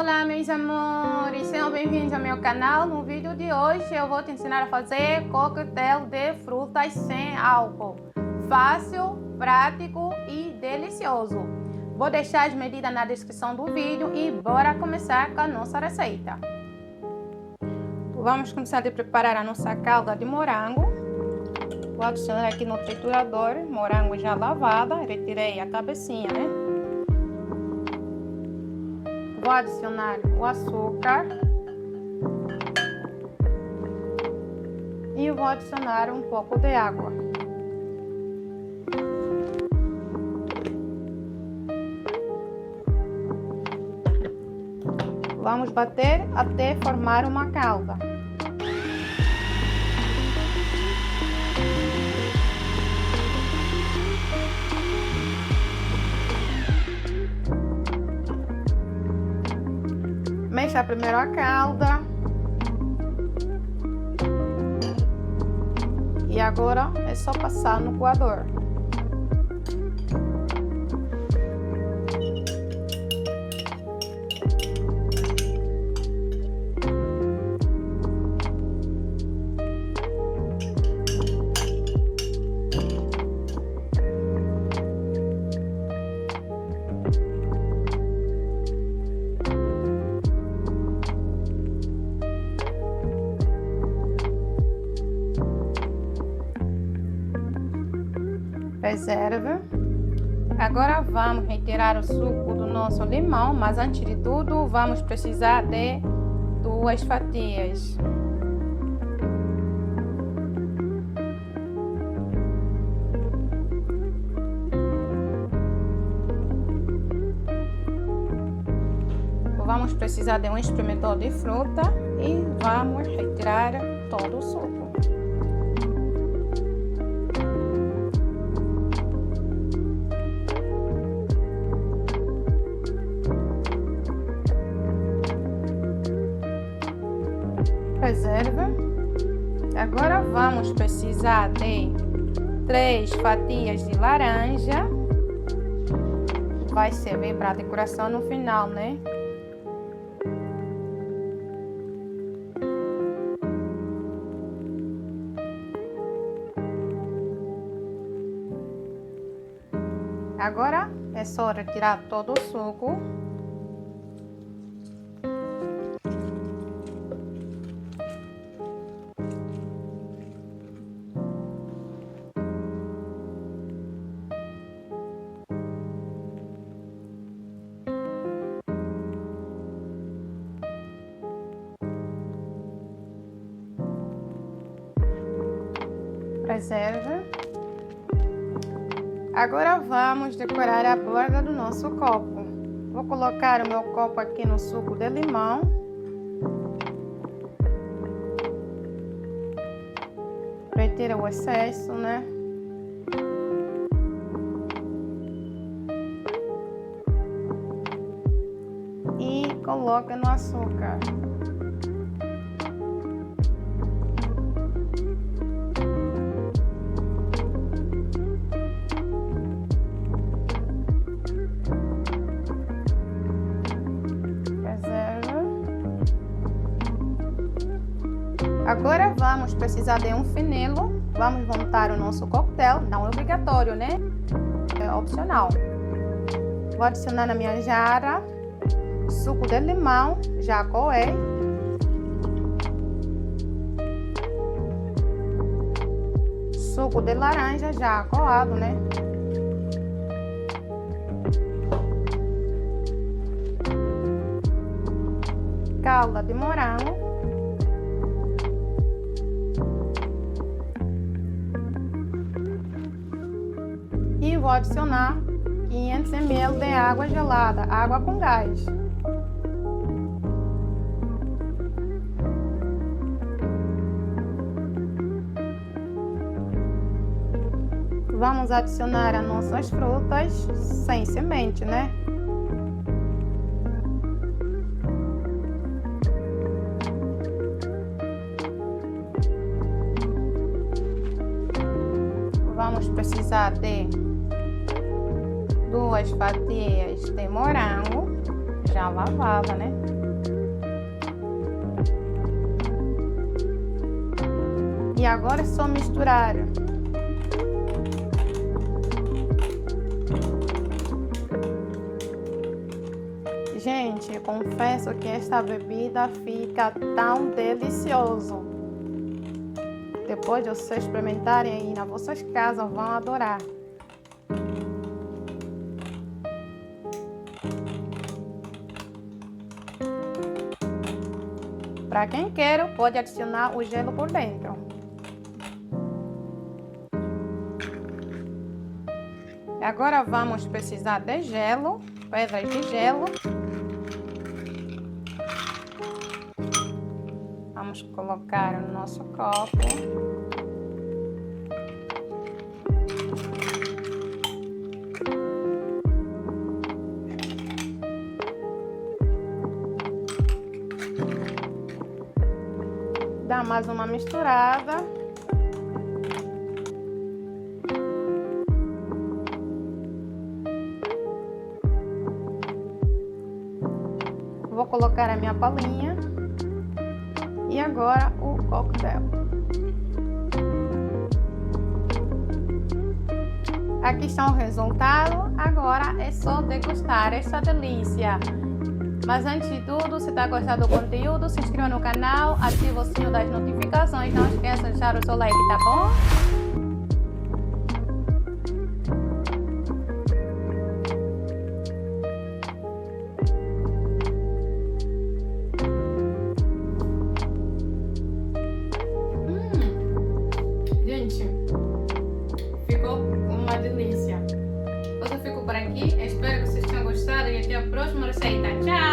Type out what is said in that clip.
Olá, meus amores, sejam bem-vindos ao meu canal. No vídeo de hoje eu vou te ensinar a fazer coquetel de frutas sem álcool. Fácil, prático e delicioso. Vou deixar as medidas na descrição do vídeo e bora começar com a nossa receita. Vamos começar a preparar a nossa calda de morango. Vou adicionar aqui no triturador morango já lavada, retirei a cabecinha, né? Vou adicionar o açúcar e vou adicionar um pouco de água. Vamos bater até formar uma calda. Mexa primeiro a calda. E agora é só passar no coador. Reserva. Agora vamos retirar o suco do nosso limão, mas antes de tudo vamos precisar de 2 fatias. Vamos precisar de um espremedor de fruta e vamos retirar todo o suco. Reserva. Agora vamos precisar de 3 fatias de laranja. Vai servir para decoração no final, né? Agora é só retirar todo o suco. Reserva. Agora vamos decorar a borda do nosso copo. Vou colocar o meu copo aqui no suco de limão. Retira o excesso, né? E coloca no açúcar. Agora vamos precisar de um fenelo. Vamos montar o nosso coquetel. Não é obrigatório, né? É opcional. Vou adicionar na minha jarra suco de limão, já coei. Suco de laranja, já coado, né? Calda de morango. E vou adicionar 500 ml de água gelada, água com gás. Vamos adicionar as nossas frutas sem semente, né? Vamos precisar de 2 fatias de morango. já lavada, né? E agora é só misturar. Gente, eu confesso que esta bebida fica tão delicioso. Depois de vocês experimentarem aí nas vossas casas, vão adorar. Para quem quer, pode adicionar o gelo por dentro. Agora vamos precisar de gelo, pedras de gelo. Vamos colocar no nosso copo. Dá mais uma misturada. Vou colocar a minha palinha. E agora o coquetel. Aqui está o resultado. Agora é só degustar essa delícia. Mas antes de tudo, se está gostando do conteúdo, se inscreva no canal, ative o sininho das notificações. Não esqueça de deixar o seu like, tá bom? Gente, ficou uma delícia. Hoje eu fico por aqui. Espero que vocês tenham gostado e até a próxima receita. Tchau!